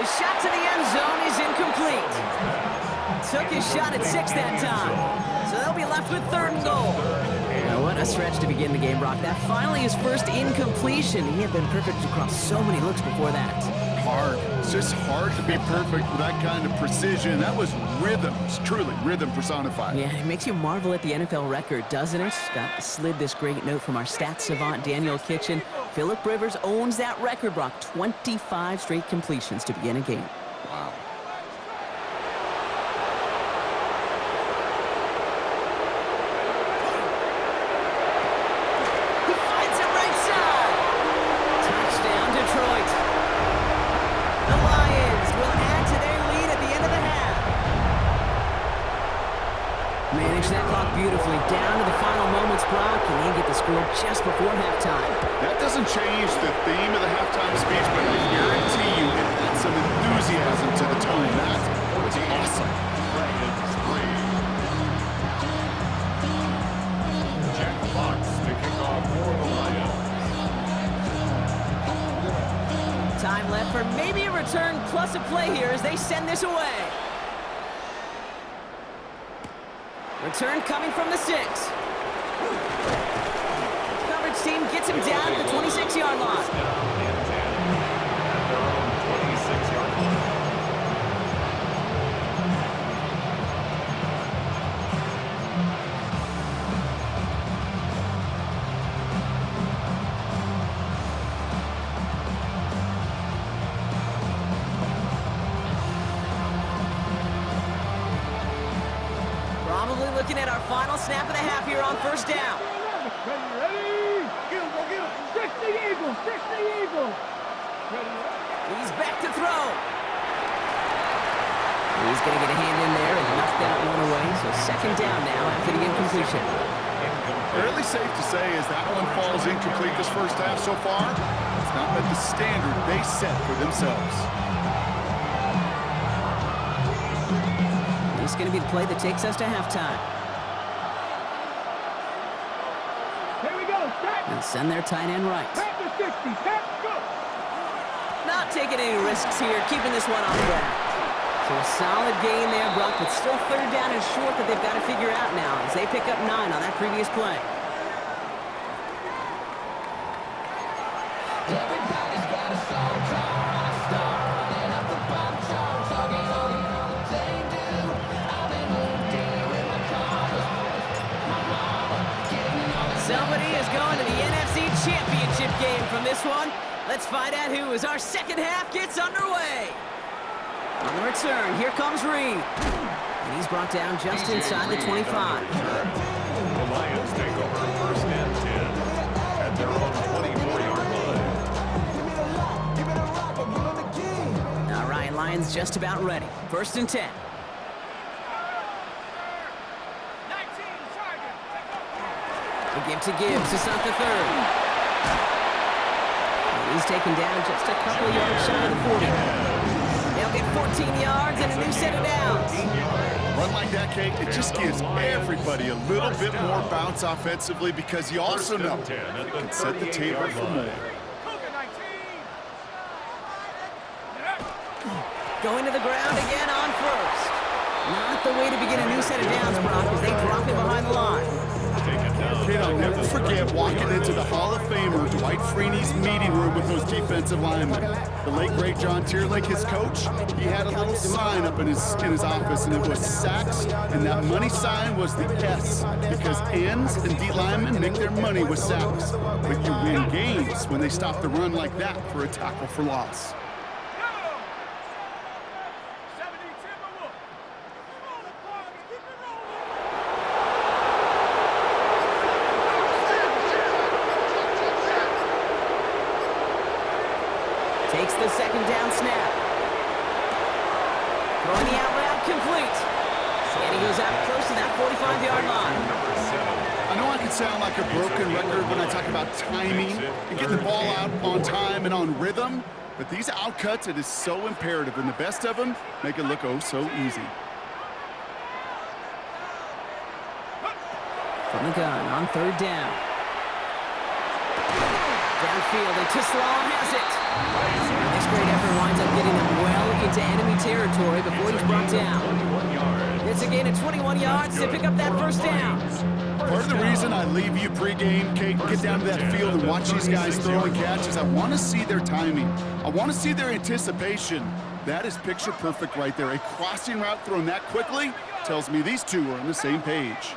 his shot to the end zone is incomplete. Took his shot at 6 that time. So they'll be left with 3rd and goal. Now, what a stretch to begin the game, Brock. That finally his first incompletion. He had been perfect across so many looks before that. Hard. It's just hard to be perfect with that kind of precision. That was rhythm. It's truly rhythm personified. Yeah, it makes you marvel at the NFL record, doesn't it? Got slid this great note from our stats savant, Daniel Kitchen. Phillip Rivers owns that record, Brock. 25 straight completions to begin a game. Wow. He finds it right side. Touchdown, Detroit. The Lions will add to their lead at the end of the half. Manage that clock beautifully. Down to the final moments, Brock, and they get the score just before halftime. That doesn't change the theme of the halftime speech, but I guarantee you it adds some enthusiasm to the tone. That was awesome. Jack Fox picking off for the Lions. Time left for maybe a return plus a play here as they send this away. Return coming from the 6. Coverage team gets him down to the 26-yard line. Probably looking at our final snap of the half here on 1st down. Ready? Get him, go get him. Stick the eagle, stick the eagle. Ready? He's back to throw. He's going to get a hand in there and knock that one away. So 2nd down now after the incompletion. Fairly safe to say as that one falls incomplete this first half so far, it's not met the standard they set for themselves. This is going to be the play that takes us to halftime. Here we go, set. They'll send their tight end right. Back to 60, set, go. Not taking any risks here, keeping this one on the ground. So a solid gain there, Brock, but still 3rd down and short that they've got to figure out now as they pick up 9 on that previous play. Everybody's got a song, rock star, running up the pop chart, talking all the other thing, dude. I've been moved in with my car, my mama, getting all the Somebody is going to the NFC Championship game from this one. Let's find out who as our 2nd half gets underway. On the return, here comes Reed. And he's brought down just inside the 25. The Lions take over 1st and 10 at their own 24-yard line. All right, Lions just about ready. 1st and 10. The give to Gibbs. It's not the 3rd. And he's taken down just a couple yards shy of the 40. They'll get 14 yards and a new set of downs. Run like that, Kate, it just gives everybody a little bit more bounce offensively because you also know it can set the table for more. Going to the ground again on 1st. Not the way to begin a new set of downs, Brock, as they drop him behind the line. Kid, I'll never forget walking into the Hall of Famer Dwight Freeney's meeting room with those defensive linemen. The late, great John Tierlake, his coach, he had a little sign up in his office, and it was sacks, and that money sign was the S, because ends and D linemen make their money with sacks. But you win games when they stop the run like that for a tackle for loss. Takes the 2nd down snap. Throwing the out route complete. And he goes out close to that 45-yard line. I know I can sound like a broken record when I talk about timing and getting the ball out on time and on rhythm, but these outcuts, it is so imperative, and the best of them make it look oh so easy. From the gun on 3rd down. Downfield, and Tislau has it. And they This great effort winds up getting him well into enemy territory before he's brought down. 21 yards. It's a gain of 21 yards to pick up that first down. Part of the reason I leave you pregame, Kate, get down to that field and watch these guys throw and catch is I want to see their timing. I want to see their anticipation. That is picture perfect right there. A crossing route thrown that quickly tells me these two are on the same page.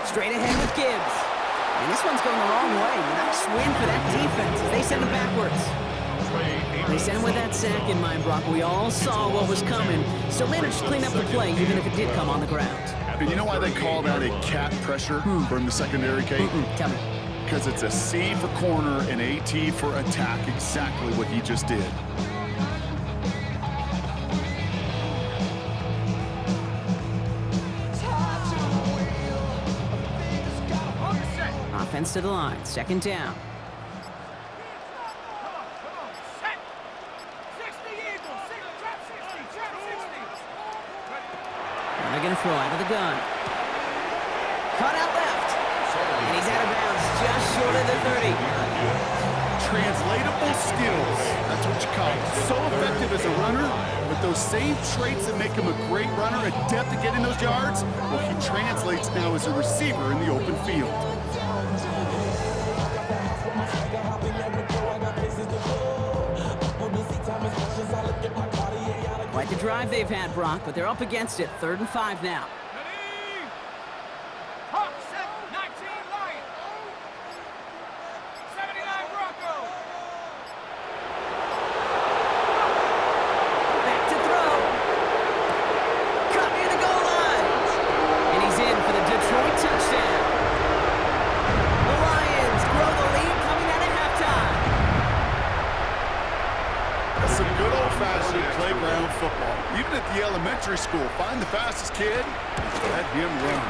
Straight ahead with Gibbs. And this one's going the wrong way. Nice win for that defense as they send him backwards. They sent him with that sack in mind, Brock. We all saw what was coming. Still managed to clean up the play, even if it did come on the ground. And you know why they call that a cat pressure from the secondary, Kate? Tell me. Because it's a C for corner and a T for attack, exactly what he just did. Offense to the line. Second down. And they're going to throw out of the gun. Caught out left. And he's out of bounds just short of the 30. Translatable skills. That's what you call it. So effective as a runner, but those same traits that make him a great runner, adept at getting those yards, well, he translates now as a receiver in the open field. Quite the drive they've had, Brock, but they're up against it. 3rd and 5 now. Back to throw. Cut near the goal line. And he's in for the Detroit touchdown. The Lions grow the lead coming out of halftime. That's some good old-fashioned playground football. Even at the elementary school, find the fastest kid, let him run.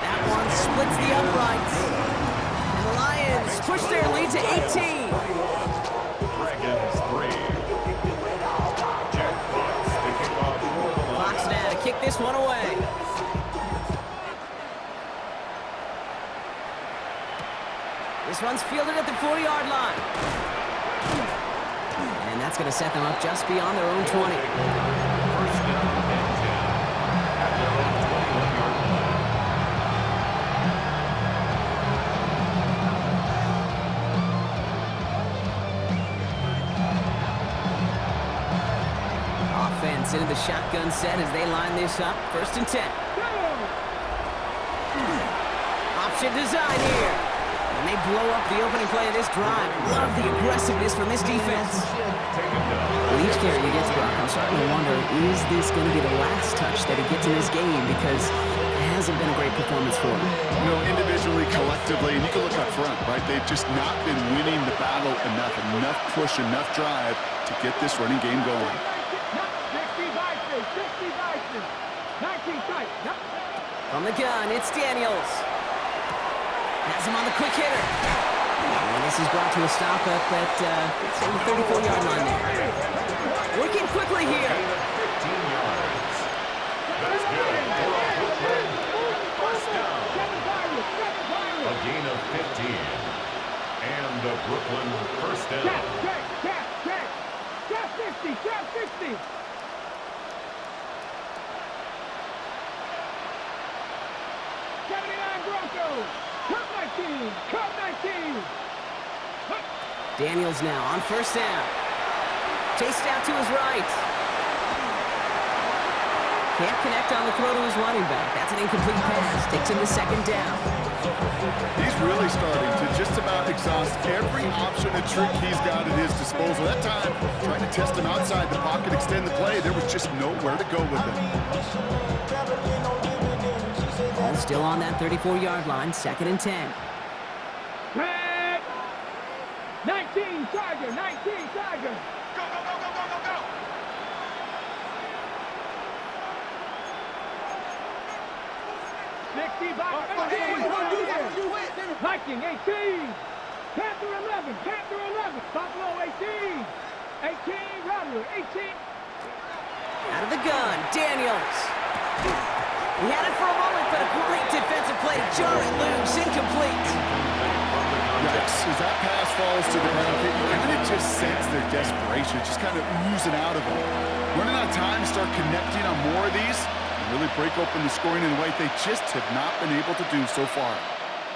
That one splits the uprights. And the Lions push their lead to 18. Dragons 3. Jack Fox to kick off for the Fox Lions. now to kick this one away. This one's fielded at the 4-yard line. And that's going to set them up just beyond their own 20. First down and 10 at their own 21-yard line. Offense into the shotgun set as they line this up. 1st and 10. Option design here. And they blow up the opening play of this drive. Love the aggressiveness from this defense. With each carry he gets, Brock, I'm starting to wonder, is this going to be the last touch that he gets in this game? Because it hasn't been a great performance for him. You know, individually, collectively, and you can look up front, right? They've just not been winning the battle enough push, enough drive to get this running game going. 19 tight. From the gun, it's Daniels. Has him on the quick hitter. And this is brought to a stop up at the 34-yard line there. Working quickly here. 15 yards. That's good for a Brooklyn first down. A gain of 15. And the Brooklyn first down. Cap 60. 79 Broncos. Cut 19. Daniels now on 1st down. Chased out to his right. Can't connect on the throw to his running back. That's an incomplete pass. Takes him to 2nd down. He's really starting to just about exhaust every option and trick he's got at his disposal. That time, trying to test him outside the pocket, extend the play, there was just nowhere to go with it. Ball still on that 34-yard line, 2nd and 10. 19 Tiger. Go. 60 by Viking 18. Panther 11. Buffalo 18. 18 Rattler 18. Out of the gun, Daniels. He had it for a moment, but a great defensive play to jar it loose, incomplete. Yikes, as that pass falls to the ground, you kind of just sense their desperation, just kind of oozing out of them. Running out of time to start connecting on more of these and really break open the scoring in a way they just have not been able to do so far.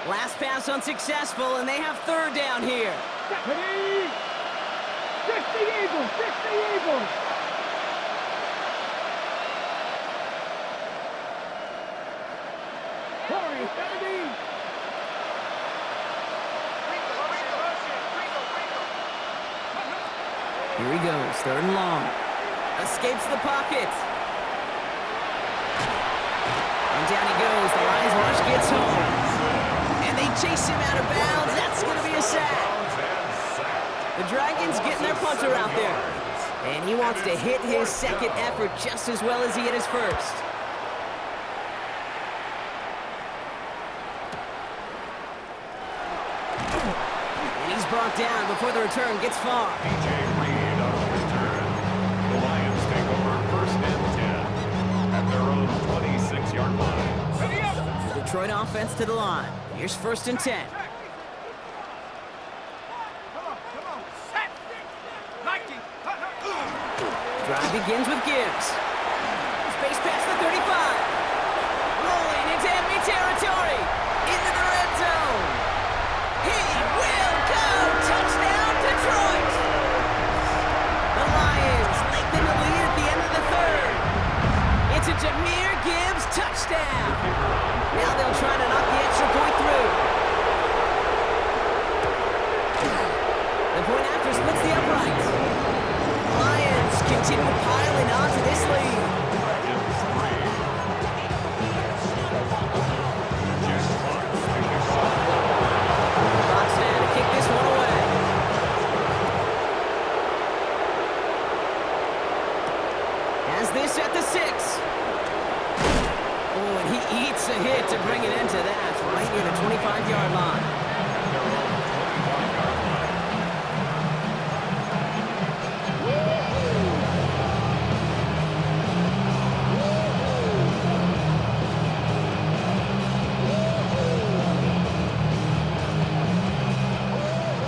Last pass unsuccessful, and they have third down here. Ready? 60 Eagles, 60 Eagles. Corey, 70. Here he goes, third and long. Escapes the pocket. And down he goes. The Lions rush gets home. And they chase him out of bounds. That's going to be a sack. The Dragons getting their punter out there. And he wants to hit his second effort just as well as he hit his first. And he's brought down before the return gets far. DJ Reed on the return. The Lions take over first and 10 at their own 26-yard line. The Detroit offense to the line. Here's first and 10. Drive begins with Gibbs. Space past the 35. Rolling into enemy territory. Into the red zone. He will go. Touchdown, Detroit. The Lions lengthen the lead at the end of the third. It's a Jahmyr Gibbs touchdown. Now they'll try to knock the extra point through. The point after splits the uprights. Lions continue piling on to this lead. Fox had to kick this one away. Has this at the 6. Oh, and he eats a hit to bring it into that, right near the 25-yard line.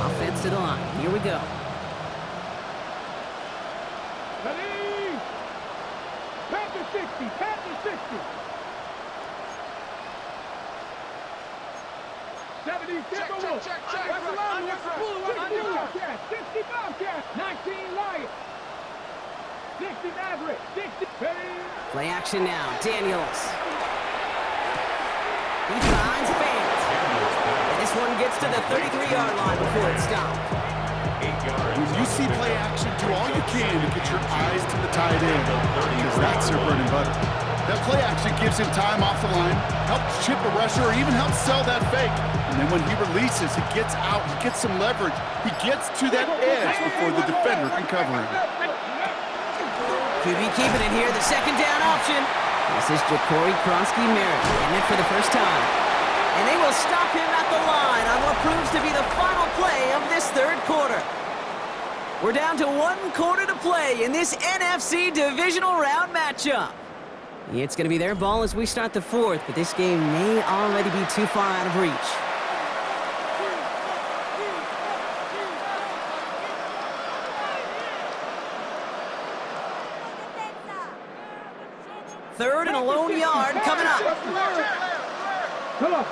Offense to the line. Here we go. Ready? Panther 60, Panther 60. 70, check. Bobcat, 60 Bobcat, 19 Lions. 60 Maverick, 60. Ready? Play action now. Daniels. He finds fans. And this one gets to the 33-yard line before it's stopped. 8 yards. When you see play action, do all you can to get your eyes to the tight end, because that's their bread and butter. That play action gives him time off the line, helps chip a rusher, or even helps sell that fake. And then when he releases, he gets out, he gets some leverage. He gets to that edge before the defender can cover him. QB keeping it here, the second down option. This is Ja'Cory Kronsky-Merritt in it for the first time. And they will stop him at the line on what proves to be the final play of this third quarter. We're down to 1 quarter to play in this NFC divisional round matchup. It's going to be their ball as we start the fourth, but this game may already be too far out of reach. Third and a lone yard coming up. Come on.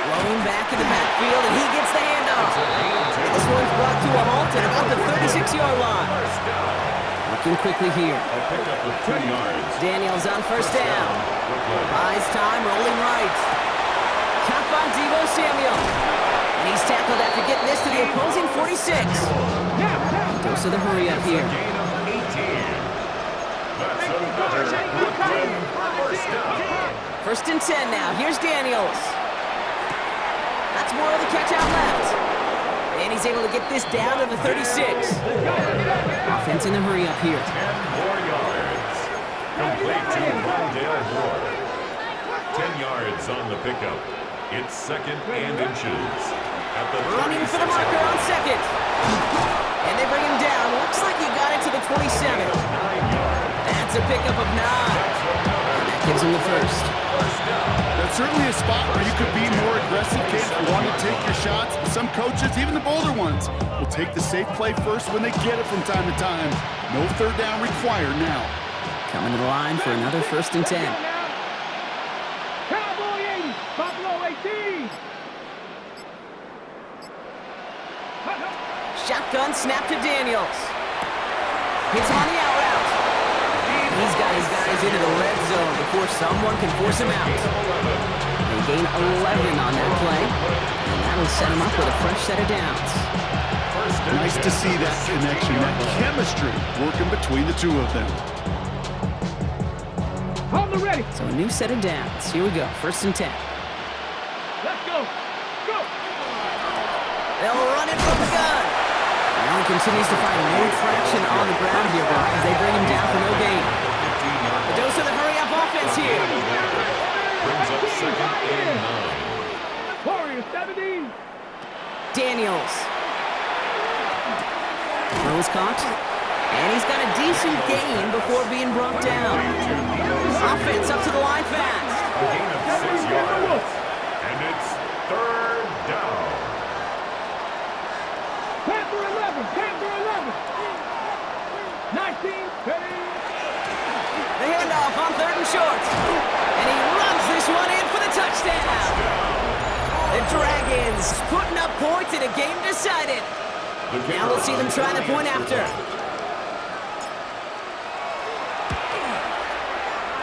Rolling back in the backfield, and he gets the handoff. And this one's brought to a halt at about the 36-yard line. Looking quickly here. A pickup of 2 yards. Daniels on first down. Buys time, rolling right. Cap on Deebo Samuel. And he's tackled after getting this to the opposing 46. Goes to the hurry up here. Gain of 18. That's another Brooklyn first down. First and 10 now. Here's Daniels. That's more of the catch out left. And he's able to get this down to the 36. Offense in the hurry up here. 10 more yards. Complete to Rondale Ward. 10 yards on the pickup. It's second and inches. At the Running for the marker on second. And they bring him down. Looks like he got it to the 27. 9 yards. That's a pickup of 9. And that gives him the first. First down. That's certainly a spot where you could be more aggressive, can't You want to take your shots, but some coaches, even the bolder ones, will take the safe play first when they get it from time to time. No third down required now. Coming to the line for another 1st and 10. Cowboy 80, Buffalo 18. Shotgun snap to Daniels. Hits him on the out route. He's got his guys into the red zone before someone can force him out. They gain 11 on that play, and that'll set him up with a fresh set of downs. Nice to see that connection, that chemistry working between the two of them. Hold the ready. So a new set of downs. Here we go, 1st and 10. Let's go. Go. They'll run it from the gun. Allen continues to find no traction on the ground here, Brock, as they bring him down for no gain. A dose of the hurry-up offense here. Brings up 2nd and 9. Warrior 70. Daniels. Throws caught. And he's got a decent gain before being brought down. Offense up to the line fast. A gain of 6 yards. And it's 3rd down. Panther 11. Panther 11. 19. Ready. The handoff on 3rd and short. And he runs this one in for the touchdown. The Dragons putting up points in a game decided. Now we'll see them try the point after.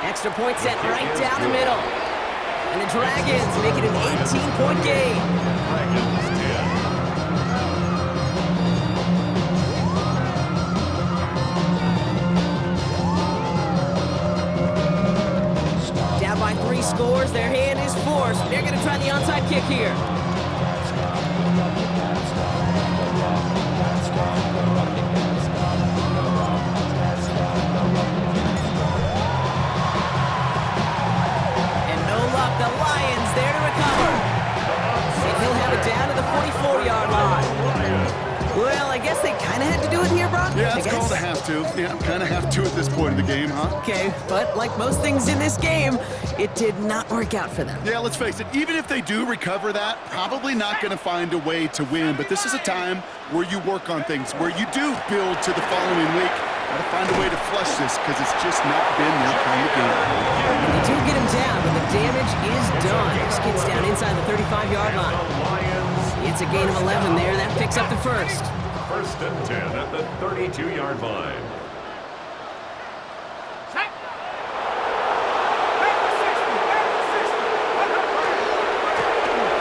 Extra point set right down the middle. And the Dragons make it an 18-point game. Dragons 10. Down by 3 scores, their hand is forced. They're going to try the onside kick here. And no luck, the Lions there to recover. And he'll have it down to the 44-yard line. Well, I guess they kind of had to do it here, Brock. Yeah, it's called a have to. Yeah, kind of have to at this point in the game, huh? Okay, but like most things in this game, it did not work out for them. Yeah, let's face it, even if they do recover that, probably not going to find a way to win. But this is a time where you work on things, where you do build to the following week. Got to find a way to flush this because it's just not been their kind of game. They do get him down, but the damage is done. This kid's down inside the 35-yard line. It's a gain of 11 there. That picks up the first. 1st and 10 at the 32-yard line.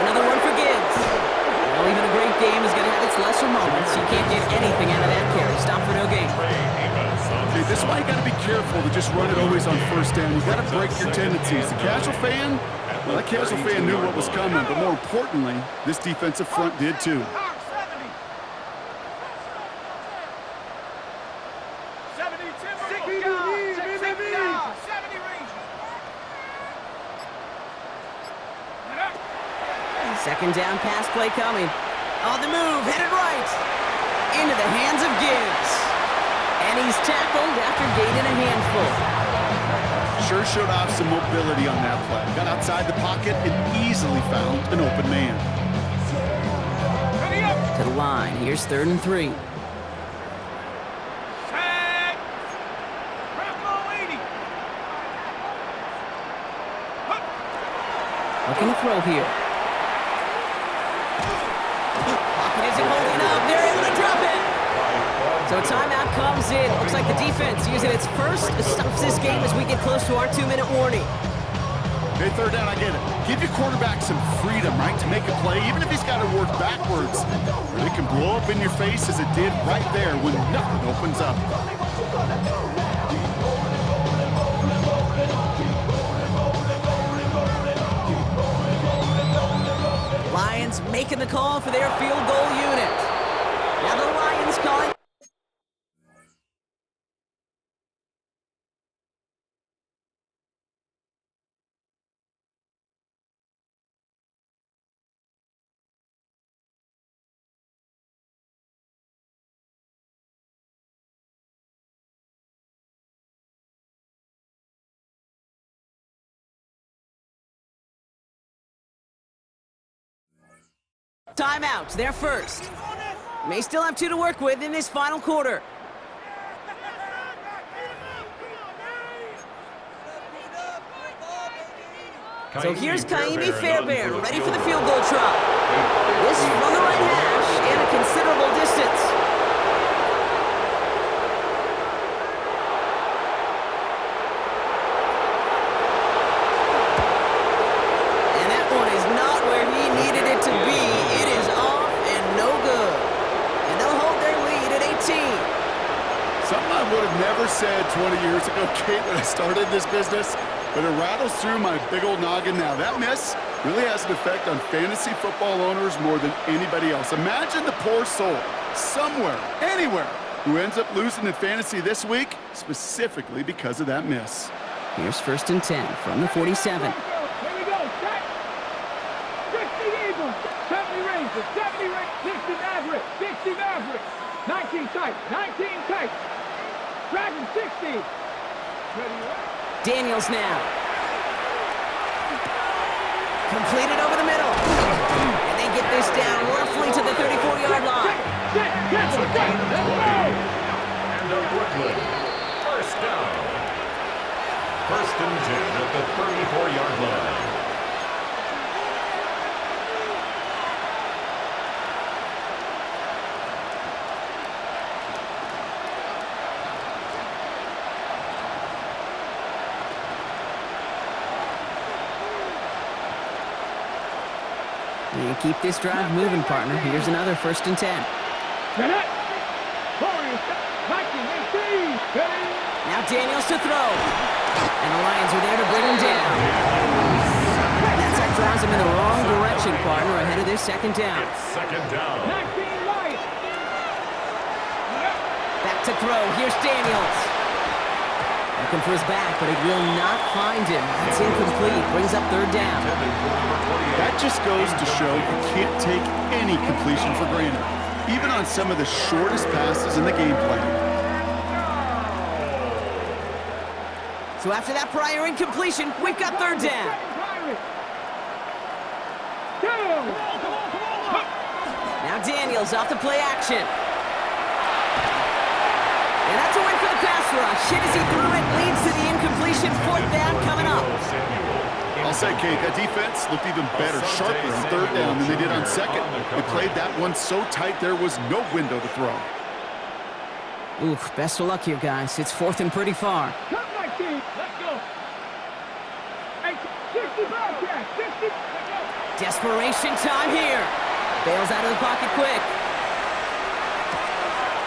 Another one for Gibbs. Well, even a great game is going to have its lesser moments. You can't get anything out of that carry. Stop for no gain. Okay, this is why you got to be careful to just run it always on 1st down. You got to break your tendencies. The casual fan, well, that casual fan knew what was coming, but more importantly, this defensive front did too. 2nd down pass play coming. On the move, headed right. Into the hands of Gibbs. And he's tackled after gaining a handful. Sure showed off some mobility on that play. Got outside the pocket and easily found an open man. To the line, here's 3rd and 3. Looking to throw here. Pocket isn't holding up. They're able to drop it. So timeout comes in. Looks like the defense using its first stops this game as we get close to our 2-minute warning. Hey, 3rd down, I get it. Give your quarterback some freedom, right, to make a play, even if he's got to work backwards. It can blow up in your face as it did right there when nothing opens up. Lions making the call for their field goal unit. Now the Lions calling. Timeout, they're first. May still have 2 to work with in this final quarter. So here's Kaimi Fairbairn, ready for the field goal try. This from the right hash and a considerable distance. And that one is not where he needed it to be. It is off and no good. And they'll hold their lead at 18. Something I would have never said 20 years ago, Kate, when I started this business. But it rattles through my big old noggin now. That miss really has an effect on fantasy football owners more than anybody else. Imagine the poor soul, somewhere, anywhere, who ends up losing in fantasy this week, specifically because of that miss. Here's 1st and 10 from the 47. Here we go. Set. 60 Eagles. 70 Rangers. 70 Rangers. 60 Mavericks. 60 Mavericks. 19 tight. 19 tight. Dragon 60. Ready, right? Daniels now. Completed over the middle. And they get this down roughly to the 34-yard line. It's a gain of 20. And a Brooklyn first down. 1st and 10 at the 34-yard line. You keep this drive moving, partner. Here's another 1st and 10. Now Daniels to throw. And the Lions are there to bring him down. That's what drives him in the wrong direction, partner, ahead of this 2nd down. It's 2nd down. Back to throw. Here's Daniels. Looking for his back, but it will not find him. It's incomplete. Brings up 3rd down. That just goes to show you can't take any completion for granted, even on some of the shortest passes in the game plan. So after that prior incompletion, we've got 3rd down. Now Daniels off the play action. And that's a win for the pass rush. Hit as he threw it, leads to the incompletion. 4th down coming up. I'll say, Kate, that defense looked even better, sharper on 3rd down than they did on 2nd. They played that one so tight there was no window to throw. Oof, best of luck here, guys. It's 4th and pretty far. Come back, team. Let's go. Hey, 60 Bobcats. 60. Desperation time here. Bails out of the pocket quick.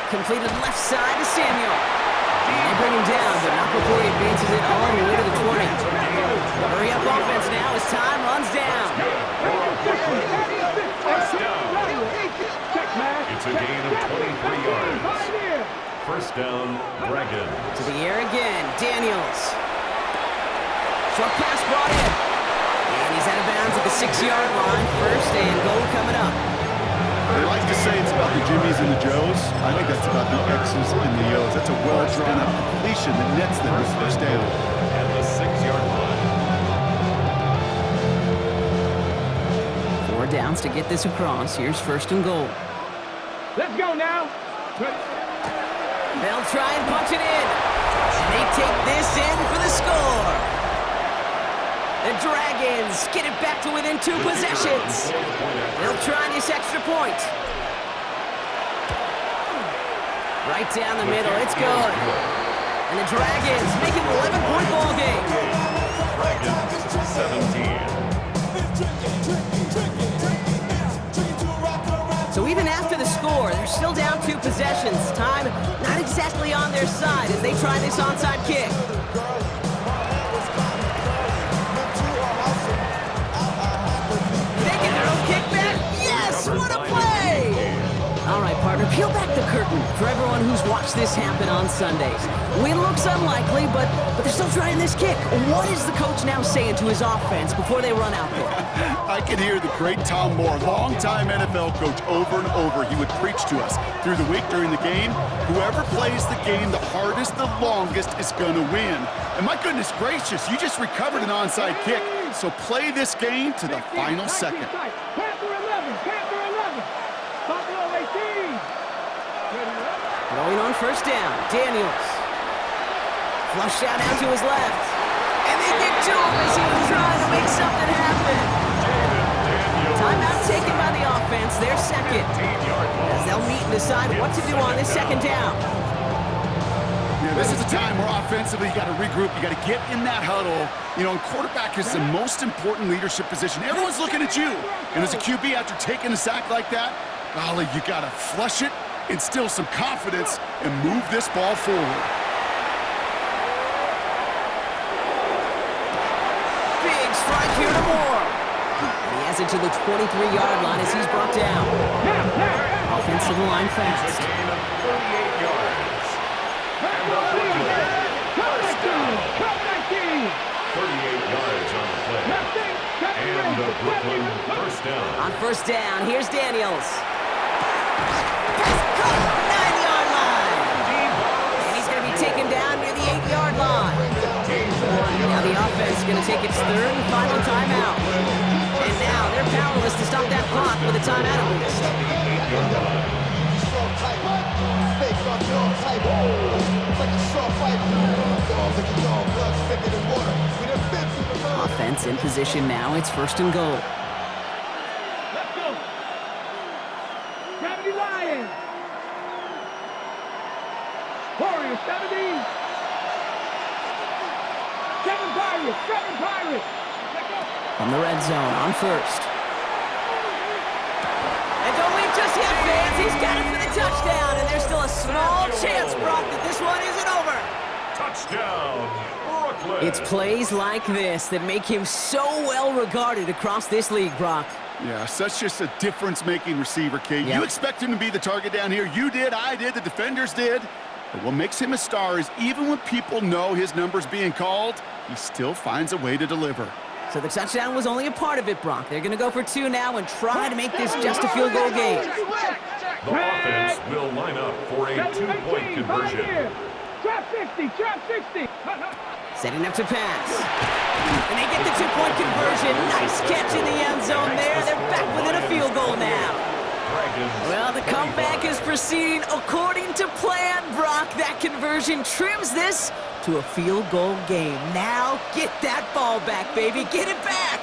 Completed left side to Samuel. They bring him down, but not before he advances it all the way to the 20. Hurry up offense now as time runs down. First down. It's a gain of 23 yards. 1st down, Dragon. To the air again, Daniels. Short pass brought in. And he's out of bounds at the 6-yard line. 1st and goal coming up. They like to say it's about the Jimmies and the Joes. I think that's about the X's and the O's. That's a well-drawn-up completion that nets them with 1st down. At the 6-yard line. 4 downs to get this across. Here's 1st and goal. Let's go now. They'll try and punch it in. And they take this in for the score. The Dragons get it back to within 2 possessions. They'll try this extra point. Right down the middle, it's good. And the Dragons make it an 11-point ball game. Dragons 17. So even after the score, they're still down 2 possessions. Time not exactly on their side as they try this onside kick. They get their own kick back. Yes, what a play! All right, partner, peel back the curtain for everyone who's watched this happen on Sundays. Win looks unlikely, but they're still trying this kick. What is the coach now saying to his offense before they run out there? I can hear the great Tom Moore, longtime NFL coach, over and over. He would preach to us through the week during the game. Whoever plays the game the hardest, the longest, is going to win. And my goodness gracious, you just recovered an onside kick. So play this game to the final second. Panther 11, Panther 11. Throwing on first down, Daniels. Flush out to his left. And they get to him as he was trying to make something happen. Timeout taken by the offense, their second. As they'll meet and decide what to do on this second down. Yeah, this is a time where offensively you got to regroup, you got to get in that huddle. You know, and quarterback is the most important leadership position. Everyone's looking at you. And as a QB, after taking a sack like that, golly, you got to flush it, instill some confidence, and move this ball forward. Big strike here to Moore. And he has it to the 23-yard line as he's brought down. Offensive line fast. Gain of 38 yards. And the first down. 38 yards on the play. And the Brooklyn first down. On first down, here's Daniels. Pass caught, 9-yard line. And he's going to be taken down near the 8-yard line. Now the offense is going to take its third and final timeout. And now they're powerless to stop that clock with a timeout at least. Offense in position now. It's first and goal. Let's go. Gravity Lions. Warriors 70. 7 Pirates. 7 Pirates. Let's go. From the red zone on first. And don't leave just yet, fans. He's got it for the touchdown. And there's still a small chance, Brock, that this one isn't over. Touchdown, Brooklyn. It's plays like this that make him so well regarded across this league, Brock. Yeah, such just a difference-making receiver, Kate. Yep. You expect him to be the target down here. You did, I did, the defenders did. But what makes him a star is even when people know his number's being called, he still finds a way to deliver. So the touchdown was only a part of it, Brock. They're going to go for 2 now and try to make this just a field goal game. The offense will line up for a 2-point conversion. Trap 60. Trap 60. Setting up to pass. And they get the 2-point conversion. Nice catch in the end zone there. They're back within a field goal now. Well, the comeback is proceeding according to plan, Brock. That conversion trims this to a field goal game. Now get that ball back, baby. Get it back.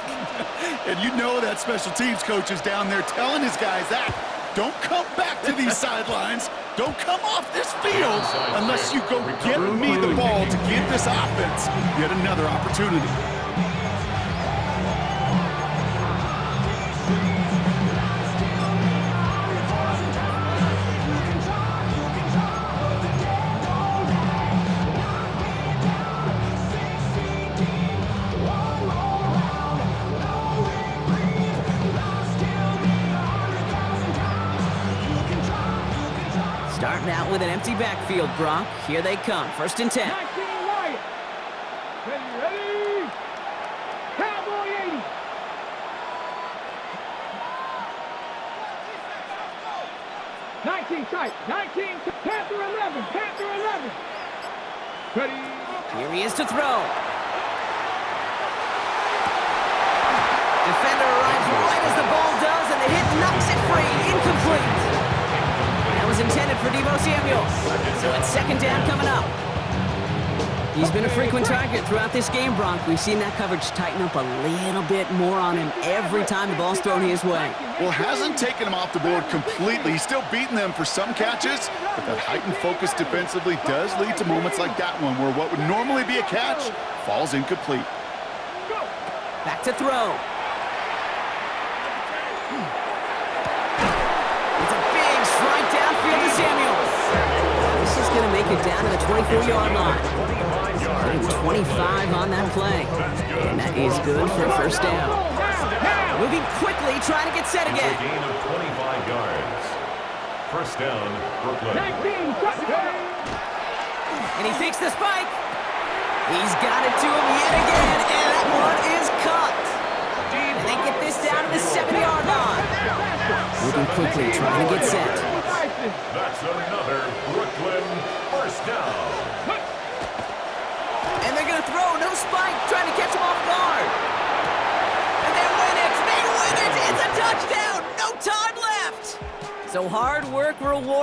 And you know that special teams coach is down there telling his guys that. Don't come back to these sidelines. Don't come off this field unless you go get me the ball to give this offense yet another opportunity. Starting out with an empty backfield, Brock. Here they come. First and 10. 19 Lions. Ready? Cowboy 80. Tight. 19. Panther 11. Panther 11. Ready? Here he is to throw. Defender arrives right as the ball does, and the hit knocks it free. Incomplete. That was intended for Deebo Samuel. So it's second down coming up. He's been a frequent target throughout this game, Brock. We've seen that coverage tighten up a little bit more on him every time the ball's thrown his way. Well, hasn't taken him off the board completely. He's still beating them for some catches, but that heightened focus defensively does lead to moments like that one where what would normally be a catch falls incomplete. Back to throw. It's a big strike downfield to Samuel. This is going to make it down to the 24-yard line. 25 on that play. And that is good for a first down. Moving quickly, trying to get set again. A gain of 25 yards. First down, Brooklyn. And he fakes the spike. He's got it to him yet again, and that one is caught. And they get this down to the 7-yard line. Moving quickly, trying to get set. That's another Brooklyn first down. And they're going to throw, no spike, trying to catch him off guard. And they win it, it's a touchdown, no time left. So hard work reward.